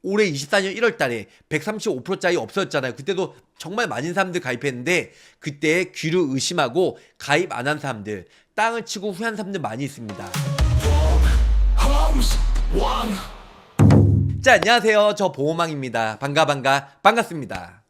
올해 24년 1월 달에 135%짜리 없어졌잖아요. 그때도 정말 많은 사람들 가입했는데 그때 귀를 의심하고 가입 안 한 사람들, 땅을 치고 후회한 사람들 많이 있습니다. 자, 안녕하세요. 저 보호망입니다. 반갑습니다.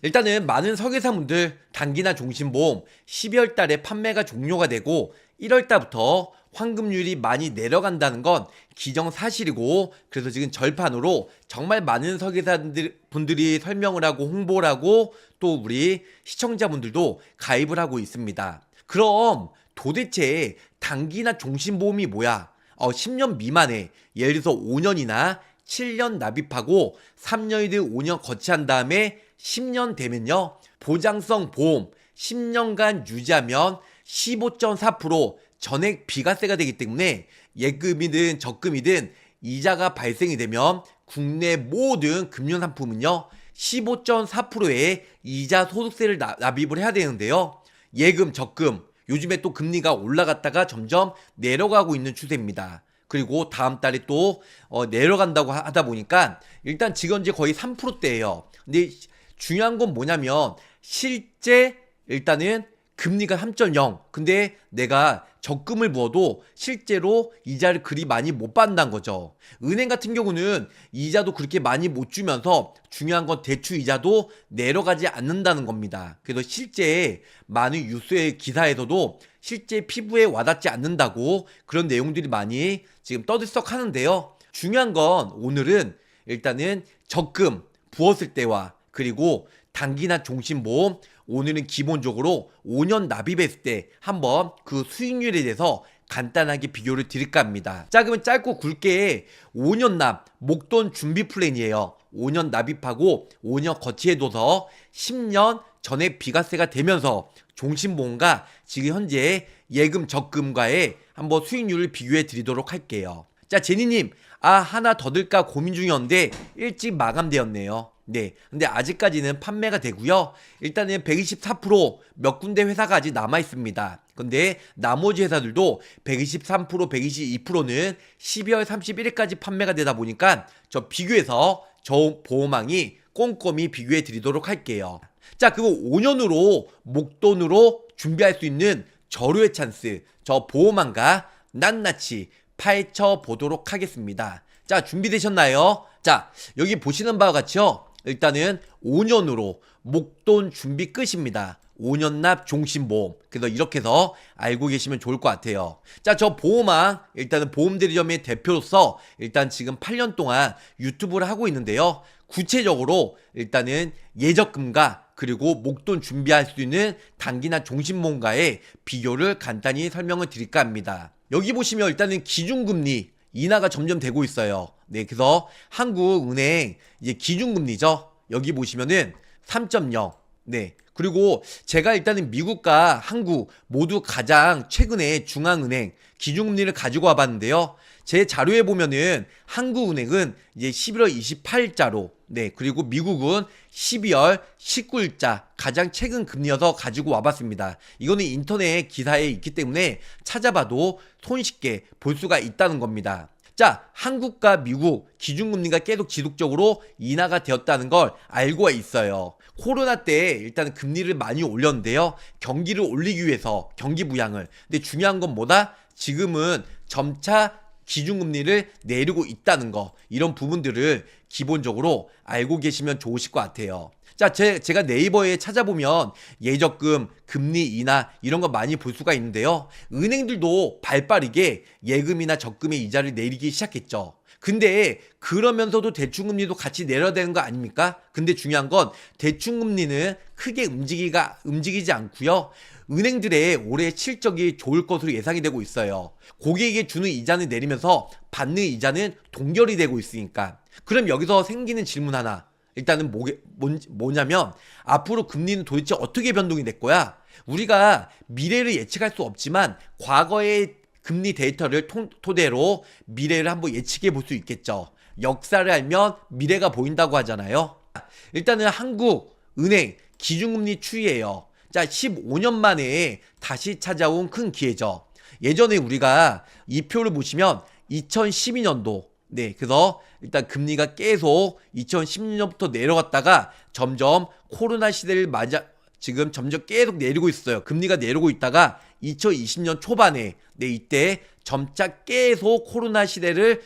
일단은 많은 설계사분들 단기나 종신보험 12월 달에 판매가 종료가 되고 1월 달부터 환급률이 많이 내려간다는 건 기정사실이고, 그래서 지금 절판으로 정말 많은 설계사분들이 설명을 하고 홍보를 하고 또 우리 시청자분들도 가입을 하고 있습니다. 그럼 도대체 단기나 종신보험이 뭐야? 10년 미만에, 예를 들어서 5년이나 7년 납입하고 3년이든 5년 거치한 다음에 10년 되면요, 보장성 보험 10년간 유지하면 15.4% 전액 비과세가 되기 때문에 예금이든 적금이든 이자가 발생이 되면 국내 모든 금융상품은요 15.4%의 이자 소득세를 납입을 해야 되는데요, 예금 적금 요즘에 또 금리가 올라갔다가 점점 내려가고 있는 추세입니다. 그리고 다음 달에 또 내려간다고 하다 보니까 일단 지금 현재 거의 3%대예요. 근데 중요한 건 뭐냐면 실제 일단은 금리가 3.0, 근데 내가 적금을 부어도 실제로 이자를 그리 많이 못 받는다는 거죠. 은행 같은 경우는 이자도 그렇게 많이 못 주면서 중요한 건 대출 이자도 내려가지 않는다는 겁니다. 그래서 실제 많은 뉴스의 기사에서도 실제 피부에 와닿지 않는다고 그런 내용들이 많이 지금 떠들썩 하는데요. 중요한 건 오늘은 일단은 적금 부었을 때와 그리고 단기나 종신보험, 오늘은 기본적으로 5년 납입했을 때 한번 그 수익률에 대해서 간단하게 비교를 드릴까 합니다. 자, 그러면 짧고 굵게 5년 납 목돈 준비 플랜이에요. 5년 납입하고 5년 거치해둬서 10년 전에 비과세가 되면서 종신보험과 지금 현재 예금 적금과의 한번 수익률을 비교해 드리도록 할게요. 자, 제니님, 하나 더 들까 고민 중이었는데 일찍 마감되었네요. 네, 근데 아직까지는 판매가 되고요. 일단은 124% 몇 군데 회사가 아직 남아 있습니다. 근데 나머지 회사들도 123%, 122%는 12월 31일까지 판매가 되다 보니까 저 비교해서 저 보호망이 꼼꼼히 비교해 드리도록 할게요. 자, 그럼 5년으로 목돈으로 준비할 수 있는 저렴의 찬스, 저 보호망과 낱낱이 파헤쳐 보도록 하겠습니다. 자, 준비되셨나요? 자, 여기 보시는 바와 같이요, 일단은 5년으로 목돈 준비 끝입니다. 5년 납 종신보험. 그래서 이렇게 해서 알고 계시면 좋을 것 같아요. 자, 저 보호망, 일단은 보험대리점의 대표로서 일단 지금 8년 동안 유튜브를 하고 있는데요. 구체적으로 일단은 예적금과 그리고 목돈 준비할 수 있는 단기나 종신보험과의 비교를 간단히 설명을 드릴까 합니다. 여기 보시면 일단은 기준금리 인하가 점점 되고 있어요. 네, 그래서 한국은행 이제 기준금리죠. 여기 보시면은 3.0. 네. 그리고 제가 일단은 미국과 한국 모두 가장 최근에 중앙은행 기준금리를 가지고 와봤는데요. 제 자료에 보면은 한국은행은 이제 11월 28일자로, 네, 그리고 미국은 12월 19일자 가장 최근 금리여서 가지고 와봤습니다. 이거는 인터넷 기사에 있기 때문에 찾아봐도 손쉽게 볼 수가 있다는 겁니다. 자, 한국과 미국 기준금리가 계속 지속적으로 인하가 되었다는 걸 알고 있어요. 코로나 때 일단 금리를 많이 올렸는데요. 경기를 올리기 위해서 경기 부양을. 근데 중요한 건 뭐다? 지금은 점차 기준금리를 내리고 있다는 거, 이런 부분들을 기본적으로 알고 계시면 좋으실 것 같아요. 자, 제가 네이버에 찾아보면 예적금, 금리 인하 이런 거 많이 볼 수가 있는데요. 은행들도 발빠르게 예금이나 적금의 이자를 내리기 시작했죠. 근데 그러면서도 대출금리도 같이 내려야 되는 거 아닙니까? 근데 중요한 건 대출금리는 크게 움직이지 않고요. 은행들의 올해 실적이 좋을 것으로 예상이 되고 있어요. 고객에게 주는 이자는 내리면서 받는 이자는 동결이 되고 있으니까. 그럼 여기서 생기는 질문 하나. 일단은 뭐냐면 앞으로 금리는 도대체 어떻게 변동이 될 거야? 우리가 미래를 예측할 수 없지만 과거의 금리 데이터를 토대로 미래를 한번 예측해 볼 수 있겠죠. 역사를 알면 미래가 보인다고 하잖아요. 일단은 한국은행 기준금리 추이예요. 자, 15년 만에 다시 찾아온 큰 기회죠. 예전에 우리가 이 표를 보시면 2012년도, 네, 그래서 일단 금리가 계속 2016년부터 내려갔다가 점점 코로나 시대를 맞아 지금 점점 계속 내리고 있어요. 금리가 내리고 있다가 2020년 초반에 네, 이때 점차 계속 코로나 시대를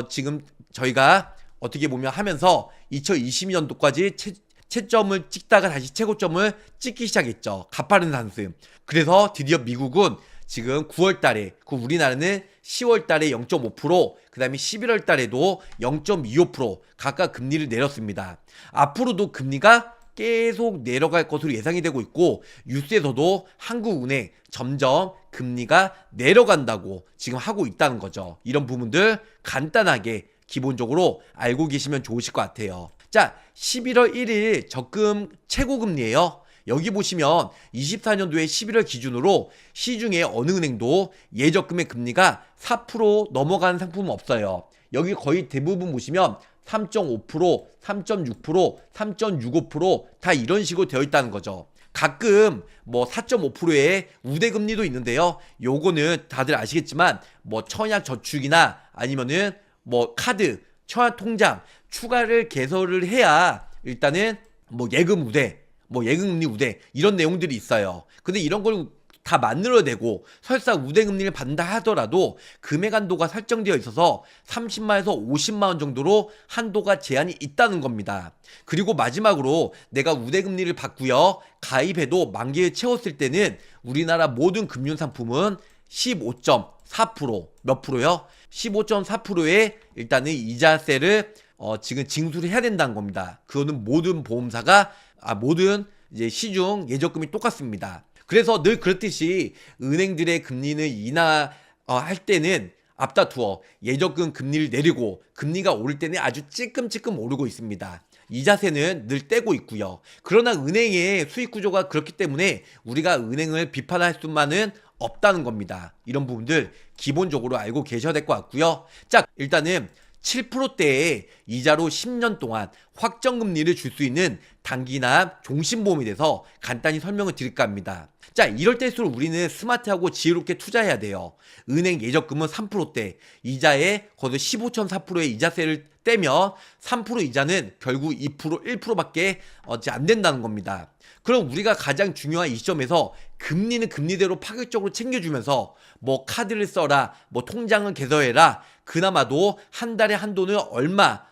지금 저희가 어떻게 보면 하면서 2020년도까지 채점을 찍다가 다시 최고점을 찍기 시작했죠. 가파른 상승. 그래서 드디어 미국은 지금 9월 달에, 우리나라는 10월 달에 0.5%, 그 다음에 11월 달에도 0.25% 각각 금리를 내렸습니다. 앞으로도 금리가 계속 내려갈 것으로 예상이 되고 있고, 뉴스에서도 한국은행 점점 금리가 내려간다고 지금 하고 있다는 거죠. 이런 부분들 간단하게 기본적으로 알고 계시면 좋으실 것 같아요. 자, 11월 1일 적금 최고금리예요. 여기 보시면 24년도에 11월 기준으로 시중에 어느 은행도 예적금의 금리가 4% 넘어가는 상품은 없어요. 여기 거의 대부분 보시면 3.5%, 3.6%, 3.65%다 이런 식으로 되어 있다는 거죠. 가끔 뭐 4.5%의 우대금리도 있는데요. 요거는 다들 아시겠지만 뭐 청약저축이나 아니면은 뭐 카드, 청약통장 추가를 개설을 해야 일단은 뭐 예금 우대, 뭐 예금금리 우대 이런 내용들이 있어요. 근데 이런 걸 다 만들어내고 설사 우대금리를 받는다 하더라도 금액 한도가 설정되어 있어서 30만에서 50만원 정도로 한도가 제한이 있다는 겁니다. 그리고 마지막으로 내가 우대금리를 받고요, 가입해도 만기를 채웠을 때는 우리나라 모든 금융상품은 15.4% 몇 프로요? 15.4%의 일단은 이자세를 지금 징수를 해야 된다는 겁니다. 그거는 모든 보험사가 모든 이제 시중 예적금이 똑같습니다. 그래서 늘 그렇듯이 은행들의 금리는 인하할 때는 앞다투어 예적금 금리를 내리고 금리가 오를 때는 아주 찔끔찔끔 오르고 있습니다. 이자세는 늘 떼고 있고요. 그러나 은행의 수익 구조가 그렇기 때문에 우리가 은행을 비판할 수만은 없다는 겁니다. 이런 부분들 기본적으로 알고 계셔야 될 것 같고요. 자, 일단은 7%대의 이자로 10년 동안 확정금리를 줄 수 있는 단기나 종신보험에 대해서 간단히 설명을 드릴까 합니다. 자, 이럴 때일수록 우리는 스마트하고 지혜롭게 투자해야 돼요. 은행 예적금은 3%대, 이자에 거기서 15.4%의 이자세를 떼면 3% 이자는 결국 2%, 1%밖에 안 된다는 겁니다. 그럼 우리가 가장 중요한 이 시점에서 금리는 금리대로 파격적으로 챙겨주면서 뭐 카드를 써라, 뭐 통장을 개설해라, 그나마도 한 달에 한도는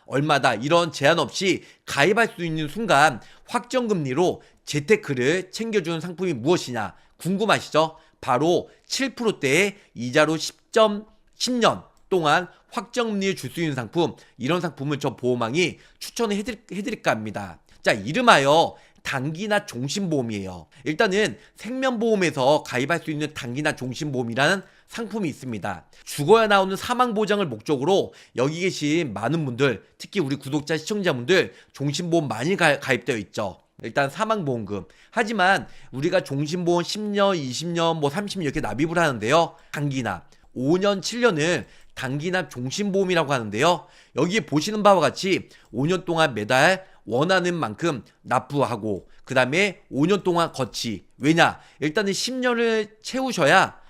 얼마다 이런 제한 없이 가입할 수 있는 순간 확정금리로 재테크를 챙겨주는 상품이 무엇이냐 궁금하시죠? 바로 7%대의 이자로 10년 동안 확정금리를 줄 수 있는 상품, 이런 상품을 저 보험왕이 추천을 해드릴까 합니다. 자, 이름하여 단기나 종신보험이에요. 일단은 생명보험에서 가입할 수 있는 단기나 종신보험이라는 상품이 있습니다. 죽어야 나오는 사망보장을 목적으로 여기 계신 많은 분들, 특히 우리 구독자 시청자분들 종신보험 많이 가입되어 있죠. 일단 사망보험금. 하지만 우리가 종신보험 10년, 20년, 뭐 30년 이렇게 납입을 하는데요. 단기나 5년, 7년을 단기나 종신보험이라고 하는데요. 여기 보시는 바와 같이 5년 동안 매달 원하는 만큼 납부하고 그 다음에 5년 동안 거치. 왜냐? 일단은 10년을 채우셔야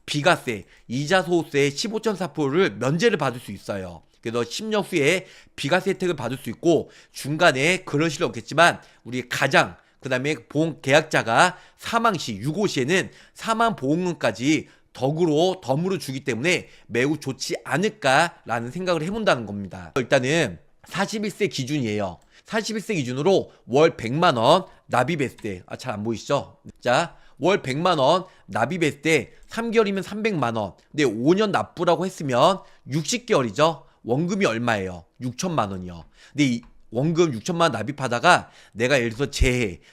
비과세, 이자 소득세 15.4%를 면제를 받을 수 있어요. 그래서 10년 후에 비과세 혜택을 받을 수 있고, 중간에 그럴 일은 없겠지만 우리 가장 그 다음에 보험 계약자가 사망시, 유고시에는 사망보험금까지 덤으로 주기 때문에 매우 좋지 않을까라는 생각을 해본다는 겁니다. 일단은 41세 기준이에요. 41세 기준으로 월 100만원 납입했을 때, 잘 안 보이시죠? 자, 월 100만원 납입했을 때 3개월이면 300만원. 근데 5년 납부라고 했으면 60개월이죠. 원금이 얼마예요? 6천만원이요. 근데 이 원금 6천만원 납입하다가 내가 예를 들어서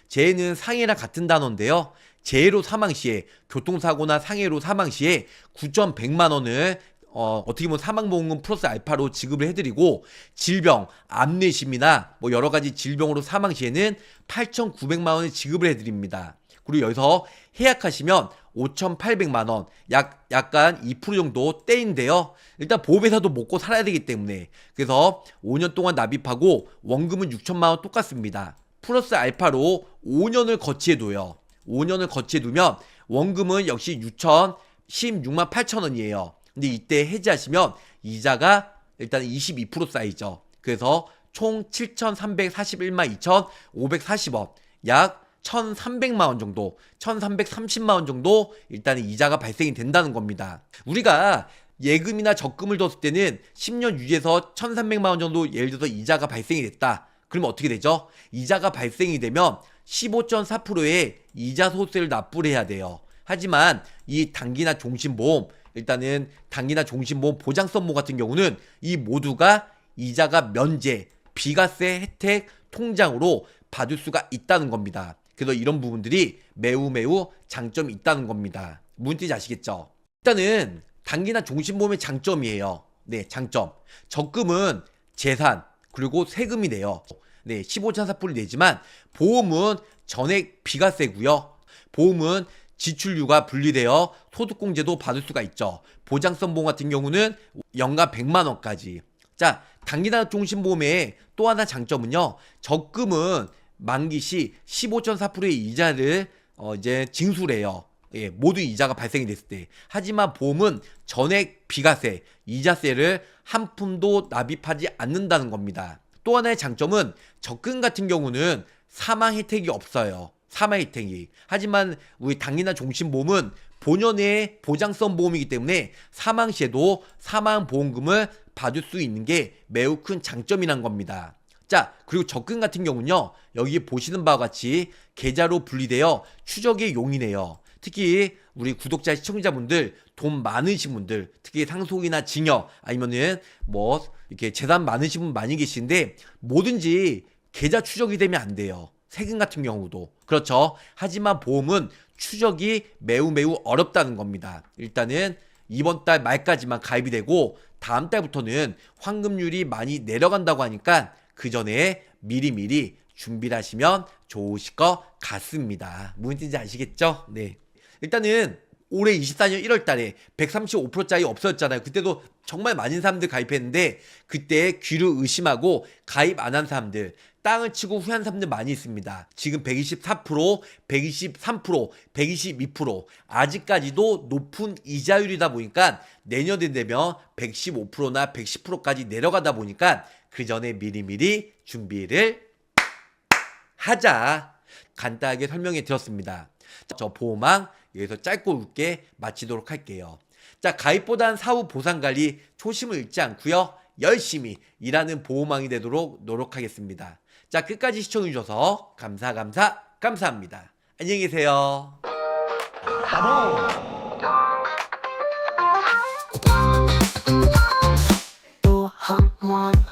재해는 상해랑 같은 단어인데요. 재해로 사망시에, 교통사고나 상해로 사망시에 9,100만원을 어떻게 보면 사망보험금 플러스 알파로 지급을 해드리고, 질병, 암내심이나 뭐 여러가지 질병으로 사망시에는 8,900만원을 지급을 해드립니다. 그리고 여기서 해약하시면 5,800만원, 약간 2% 정도 떼인데요. 일단 보험회사도 먹고 살아야 되기 때문에, 그래서 5년 동안 납입하고 원금은 6천만원 똑같습니다. 플러스 알파로 5년을 거치해둬요. 5년을 거치해두면 원금은 역시 16만 8천원이에요. 근데 이때 해지하시면 이자가 일단 22% 쌓이죠. 그래서 총 7,341만 2,540원, 약 1,300만 원 정도, 1,330만 원 정도 일단은 이자가 발생이 된다는 겁니다. 우리가 예금이나 적금을 뒀을 때는 10년 유지해서 1,300만 원 정도 예를 들어서 이자가 발생이 됐다. 그러면 어떻게 되죠? 이자가 발생이 되면 15.4%의 이자 소득세를 납부를 해야 돼요. 하지만 이 단기나 종신보험, 일단은 단기나 종신보험 보장성보 같은 경우는 이 모두가 이자가 면제, 비과세 혜택 통장으로 받을 수가 있다는 겁니다. 그래서 이런 부분들이 매우 장점이 있다는 겁니다. 무슨 뜻인지 아시겠죠? 일단은 단기나 종신보험의 장점이에요. 네, 장점. 적금은 재산 그리고 세금이 내요. 네, 15.4%를 내지만 보험은 전액 비과세고요. 보험은 지출료가 분리되어 소득공제도 받을 수가 있죠. 보장성 보험 같은 경우는 연간 100만 원까지. 자, 단기나 종신보험의 또 하나 장점은요. 적금은 만기 시 15.4%의 이자를 이제 징수를 해요. 예, 모두 이자가 발생이 됐을 때. 하지만 보험은 전액 비과세, 이자세를 한 푼도 납입하지 않는다는 겁니다. 또 하나의 장점은 적금 같은 경우는 사망 혜택이 없어요. 사망 혜택이. 하지만 우리 단기나 종신보험은 본연의 보장성 보험이기 때문에 사망 시에도 사망보험금을 받을 수 있는 게 매우 큰 장점이란 겁니다. 자, 그리고 적금 같은 경우는요. 여기 보시는 바와 같이 계좌로 분리되어 추적의 용이네요. 특히 우리 구독자 시청자분들 돈 많으신 분들, 특히 상속이나 증여 아니면은 뭐 이렇게 재산 많으신 분 많이 계신데 뭐든지 계좌 추적이 되면 안 돼요. 세금 같은 경우도 그렇죠. 하지만 보험은 추적이 매우 어렵다는 겁니다. 일단은 이번 달 말까지만 가입이 되고 다음 달부터는 환급률이 많이 내려간다고 하니까 그 전에 미리 준비를 하시면 좋으실 것 같습니다. 무슨 뜻인지 아시겠죠? 네. 일단은 올해 24년 1월 달에 135%짜리 없어졌잖아요. 그때도 정말 많은 사람들 가입했는데 그때 귀를 의심하고 가입 안 한 사람들, 땅을 치고 후회한 사람들 많이 있습니다. 지금 124%, 123%, 122% 아직까지도 높은 이자율이다 보니까 내년에 되면 115%나 110%까지 내려가다 보니까 그 전에 미리 준비를 하자. 간단하게 설명해 드렸습니다. 저 보험왕 여기서 짧고 굵게 마치도록 할게요. 자, 가입보단 사후 보상관리 초심을 잃지 않고요. 열심히 일하는 보험왕이 되도록 노력하겠습니다. 자, 끝까지 시청해주셔서 감사합니다. 안녕히 계세요.